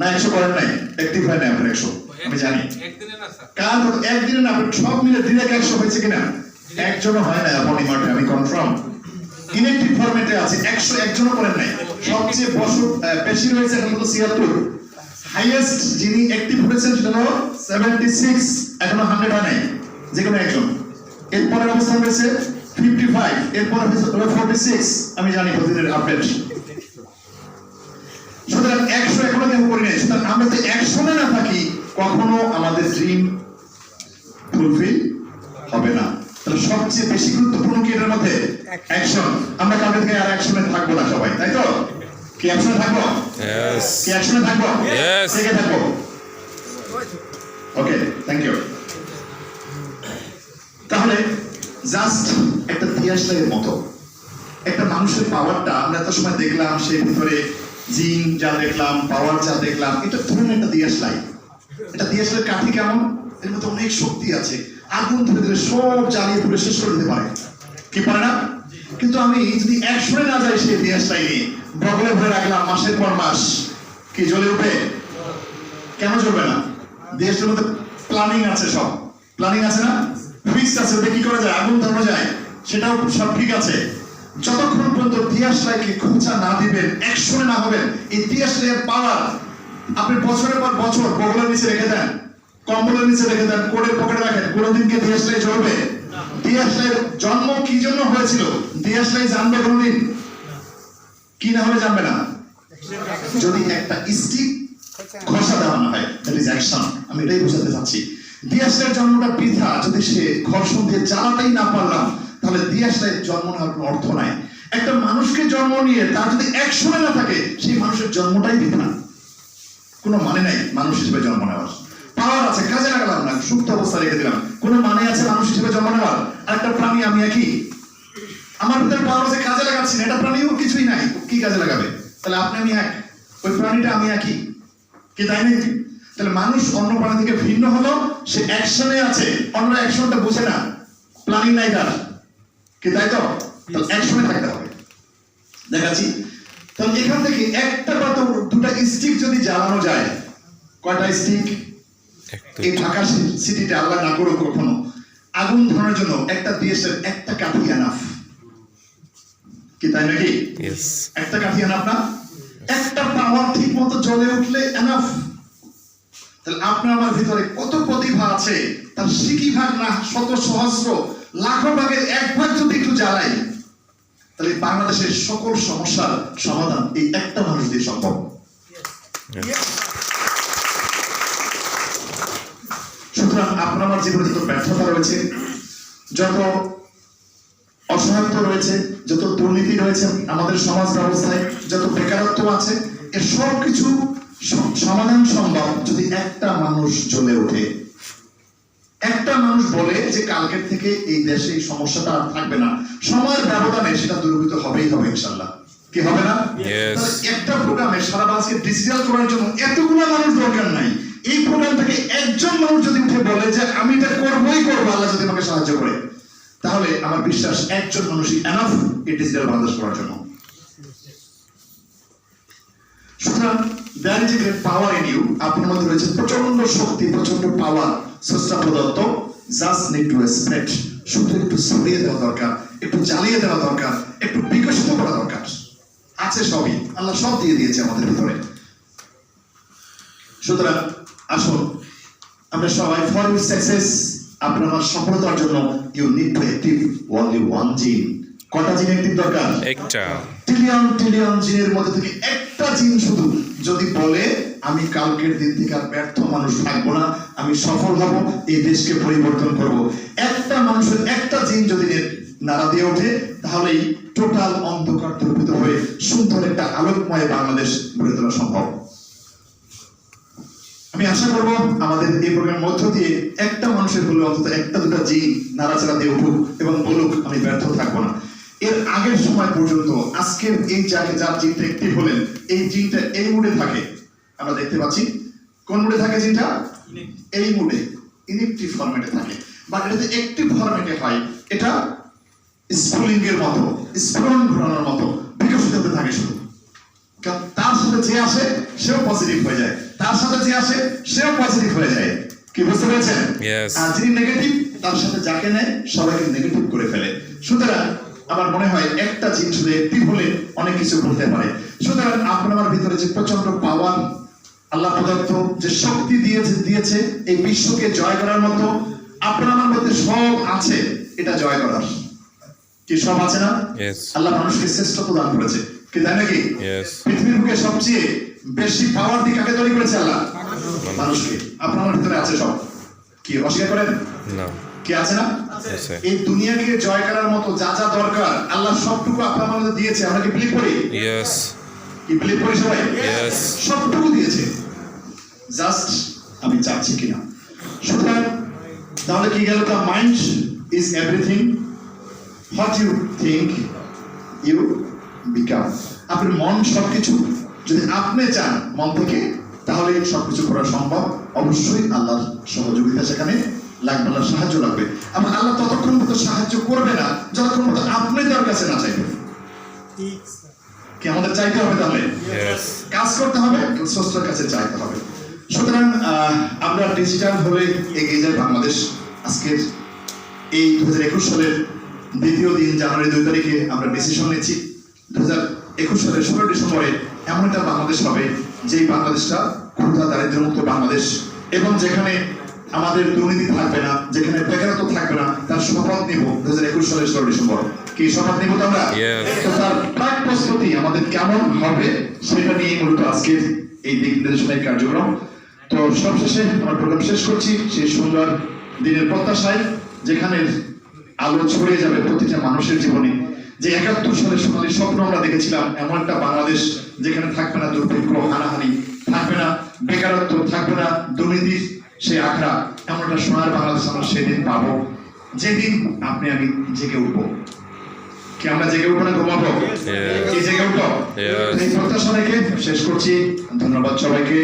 না, 100 করেন নাই, অ্যাক্টিভ হয় না আপনার 100, আমি জানি। কারণ একদিনে না, আপনি সব মিলে ডিরেক্ট 100 হয়েছে কিনা? একজনও হয় না আপনি মাঠে, আমি কনফার্ম। ইনঅ্যাক্টিভ ফরম্যাটে আছে, 100 একজনও করেন নাই। সবচেয়ে বেশি রয়েছে এখন তো 76, হাইয়েস্ট যিনি অ্যাক্টিভ হয়েছেন সেটা হলো 76, এখনো 100 হয় নাই, যে কোনো একজন। এরপরের অবস্থান রয়েছে 55, এরপরে হয়েছে 46, আমি জানি প্রতিদিনের আপডেট। সুতরাং 100 এখনো কেউ করি নাই। সুতরাং আমরা যদি অ্যাকশনে না থাকি কখনো আমাদের ড্রিম ফুলফিল হবে না। তাহলে সবচেয়ে বেশি গুরুত্বপূর্ণ কি এটার মধ্যে? অ্যাকশন। আমরা কালকে থেকে আর অ্যাকশনে থাকবো না সবাই, তাই তো? কি অ্যাকশনে থাকবো? ইয়েস কি অ্যাকশনে থাকবো? Yes. থেকে থাকবো। ওকে, থ্যাংক ইউ। তাহলে জাস্ট একটা দিয়াশলাইয়ের মতো একটা মানুষের পাওয়ারটা আমরা এত সময় দেখলাম, সেই ভিতরে জিন যা দেখলাম, পাওয়ার যা দেখলাম, এটা ধরুন একটা দিয়াশলাই। এটা দিয়াশলাইয়ের কাঠি কেমন? এর মধ্যে অনেক শক্তি আছে, আগুন ধরে ধরে সব জ্বালিয়ে পুরো শেষ করে দিতে পারে, কি পারে না? কিন্তু আমি যদি অ্যাকশনে না যাই সেই দিয়াশলাই নিয়ে বগলে ভরে রাখলাম মাসের পর মাস, কি জ্বলে উঠবে? কেন জ্বলবে না? দেশের মধ্যে প্ল্যানিং আছে, সব প্ল্যানিং আছে না, ফিক্সড আছে, ওটা কি করা যায়, আগুন ধরানো যায়, সেটাও সব ঠিক আছে। যতক্ষণ পর্যন্ত দিয়াশলাইকে খোঁচা না দিবেন, অ্যাকশনে না হবেন, এই দিয়াশলাইয়ের পাওয়ার আপনি বছরের পর বছর বগলের নিচে রেখে দেন, কম্বলের নিচে রেখে দেন, কোটের পকেটে রাখেন, কোনোদিনকে দিয়াশলাই জ্বলবে? দিয়াশলাইয়ের জন্ম কি জন্য হয়েছিল? দিয়াশলাই জানবে কোনোদিন? কি না হলে জানবে না? যদি একটা স্টিক ঘষা দেওয়া না হয়, দ্যাট ইজ অ্যাকশন। আমি এটাই বোঝাতে চাচ্ছি। দিয়াশলাইয়ের জন্মটা বৃথা, যদি সে ঘর্ষণ দিয়ে জ্বালাতেই না পারলাম তাহলে দিয়াশলাইয়ের জন্ম নেওয়ার কোনো অর্থ নাই। একটা মানুষকে জন্ম নিয়ে তার যদি অ্যাকশনে না থাকে, সেই মানুষের জন্মটাই বৃথা, কোনো মানে নাই মানুষ হিসেবে জন্ম নেওয়ার। পাওয়ার আছে, কাজে লাগালাম না, সুপ্ত অবস্থা রেখে দিলাম, কোনো মানে আছে মানুষ হিসেবে জন্ম নেওয়ার? আর একটা প্রাণী আমি একই, আমার ভিতরে পাওয়ার আছে, কাজে লাগাচ্ছি না, এটা প্রাণীও কিছুই নাই, কি কাজে লাগাবে? তাহলে আপনি আমি এক, ওই প্রাণীটা আমি একই। কি তাই নাকি? তাহলে মানুষ অন্য প্রাণী থেকে ভিন্ন হলো, সে অ্যাকশনে আছে, অন্য অ্যাকশনটা বুঝে না, প্ল্যানিং নাই তার, কি তাই তো? তাহলে অ্যাকশনে থাকতে হবে। দেখাচ্ছি, তাহলে এখান থেকে একটা বা দুটা স্টিক যদি জ্বালানো যায়, কয়টা স্টিক? এই ঢাকা সিটিতে আল্লাহ না করুক কখনো, আগুন ধরানোর জন্য একটা দেশের একটা কাঠি এনাফ, কি তাই নাকি? একটা কাঠি এনাফ না? একটা পাওয়ার ঠিক মতো জ্বলে উঠলে এনাফ। তাহলে আপনার আমার ভিতরে কত প্রতিভা আছে, তার সিকি ভাগ না শত সহস্র লাখো ভাগের এক ভাগ যদি একটু জ্বালাই, তাহলে বাংলাদেশের সকল সমস্যার সমাধান এই একটা মানুষ দিয়ে সম্ভব। সুতরাং আপনার আমার জীবনে যত ব্যর্থতা রয়েছে, যত অসহায়ত্ব রয়েছে, যত দুর্নীতি রয়েছে আমাদের সমাজ ব্যবস্থায়, যত বেকারত্ব আছে, এর সব কিছু সমাধান সম্ভব যদি একটা মানুষ জ্বলে ওঠে। একটা মানুষ বলে যে কালকের থেকে এই দেশে এই সমস্যাটা আর থাকবে না, সময়ের ব্যবধানে সেটা দূরীভূত হবেই হবে ইনশাআল্লাহ। কি হবে না? একটা প্রোগ্রামে সারা বাংলাদেশকে ডিজিটাল করার জন্য এতগুলো মানুষ দরকার নাই। এই প্রোগ্রাম থেকে একজন মানুষ যদি উঠে বলে যে আমি এটা করবোই করবো, আল্লাহ যদি আমাকে সাহায্য করে, তাহলে আমার বিশ্বাস একজন মানুষই এনাফ এই ডিজিটাল বাংলাদেশ করার জন্য। সুতরাং there is a great power in you, আপনার মধ্যে রয়েছে প্রচন্ড শক্তি, প্রচন্ড পাওয়ার, স্রষ্টা প্রদত্ত, জাস্ট নিড টু স্প্রেড, শুধু একটু ছড়িয়ে দেওয়া দরকার, একটু জ্বালিয়ে দেওয়া দরকার, একটু বিকশিত করা দরকার। আছে সবই, আল্লাহ সব দিয়ে দিয়েছে আমাদের ভিতরে। সুতরাং আসুন আমরা সবাই ফর ইউর সাকসেস, আপনার আমার সফলতার জন্য you need to active only one gene. কটা জিন অ্যাক্টিভ দরকার? একটা। ট্রিলিয়ন জিনের মধ্যে থেকে একটা জিন শুধু যদি বলে আমি কালকের দিন থেকে আর ব্যর্থ মানুষ থাকবো না, আমি সফল হব, এই দেশকে পরিবর্তন করব, একটা মানুষের একটা জিন যদি নাড়া দিয়ে ওঠে, তাহলেই টোটাল অন্ধকার দূরীভূত হয়ে সুন্দর একটা আলোকময় বাংলাদেশ গড়ে তোলা সম্ভব। আমি আশা করব আমাদের এই প্রোগ্রামের মধ্য দিয়ে একটা মানুষের হলে অন্তত একটা দুটা জিন নাড়াচাড়া দিয়ে উঠুক এবং বলুক আমি ব্যর্থ থাকবো না। এর আগের সময় পর্যন্ত আজকের এই জায়গায় যার জিনটা অ্যাক্টিভ হলেন, এই জিনটা এই মুডে থাকে, আমরা দেখতে পাচ্ছি। কোন মুডে থাকে জিনটা? এই মুডে, ইনঅ্যাক্টিভ ফরম্যাটে থাকে। বাট এটা যদি অ্যাক্টিভ ফরম্যাটে হয়, এটা স্ফুলিঙ্গ এর মতো, স্ফুরণ ঘোরানোর মতো বিকশিত হতে থাকে শুধু। কারণ তার সাথে যে আসে সেও পজিটিভ হয়ে যায়, তার সাথে যে আসে সেও পজিটিভ হয়ে যায়। কি বুঝতে পেরেছেন? আর যিনি নেগেটিভ, তার সাথে যাকে নেয় সবাইকে নেগেটিভ করে ফেলে। সুতরাং আমার মনে হয় একটা জিন শুধু অ্যাক্টিভ হলে অনেক কিছু করতে পারে। সুতরাং আপনার আমার ভিতরে যে প্রচন্ড পাওয়ার আল্লাহ প্রদত্ত, যে শক্তি দিয়েছে এই বিশ্বকে জয় করার মতো, আপনার আমার মধ্যে সব আছে এটা জয় করার। কি সব আছে না? আল্লাহ মানুষকে শ্রেষ্ঠত্ব দান করেছে, কি তাই নাকি? পৃথিবীর বুকে সবচেয়ে বেশি পাওয়ার দিয়ে কাকে তৈরি করেছে আল্লাহ? মানুষকে। আপনার আমার ভিতরে আছে সব। কি অস্বীকার করেন? না। কি আছে না? এই দুনিয়াকে জয় করার মতো যা যা দরকার আল্লাহ সবটুকু আপনার মধ্যে দিয়েছে। আমরা কি বিলিভ করি? কি বিলিভ করি সবাই? সবটুকু দিয়েছে, জাস্ট আমি চাচ্ছি কিনা। সুতরাং তাহলে কি গেল? The mind is everything, what you think you become. আপনার মন সবকিছু, যদি আপনি চান মন থেকে, তাহলে সবকিছু করা সম্ভব। অবশ্যই আল্লাহর সহযোগিতা সেখানে লাগবে, আল্লাহর সাহায্য লাগবে। আমার আল্লাহ ততক্ষণ মতো সাহায্য করবে না যতক্ষণ মতো আপনি তার কাছে না চাইবেন। কি আমাদের চাইতে হবে? তাহলে কাজ করতে হবে, স্রষ্টার কাছে চাইতে হবে। সুতরাং আমরা ডিজিটাল হলে এগিয়ে যায় বাংলাদেশ। আজকের এই 2021 সালের দ্বিতীয় দিন, জানুয়ারি 2 তারিখে আমরা ডিসিশন নিচ্ছি 2021 সালের 16 ডিসেম্বরে এমন একটা বাংলাদেশ হবে যেই বাংলাদেশটা ক্ষুধা দারিদ্র্য মুক্ত বাংলাদেশ, এবং যেখানে আমাদের দুর্নীতি থাকবে না, যেখানে বেকারত্ব থাকবে না, তার শপথ নিব 2021 সালের 16 ডিসেম্বর। কি শপথ নিব আমরা? তো তার প্রাক প্রস্তুতি আমাদের কেমন হবে সেটা নিয়ে মূলত আজকের এই দিক নির্দেশনার কার্যক্রম। তো সবশেষে আমার প্রোগ্রাম শেষ করছি সেই সুন্দর দিনের প্রত্যাশায়, যেখানে আলো ছড়িয়ে যাবে প্রতিটা মানুষের জীবনে। যে 71 সালের সোনালী স্বপ্ন আমরা দেখেছিলাম, এমন একটা বাংলাদেশ যেখানে থাকবে না দুর্ভিক্ষ, হানাহানি, থাকবে না বেকারত্ব, থাকবে না দুর্নীতির সেই আখড়া, এমন একটা সোনার বাংলাদেশ আমরা সেদিন পাবো, যেদিন আপনি আমি জেগে উঠবো। কি আমরা জেগে উঠবো না ঘুমাবো? কি জেগে উঠবো? এই প্রত্যাশা রেখে শেষ করছি। ধন্যবাদ সবাইকে।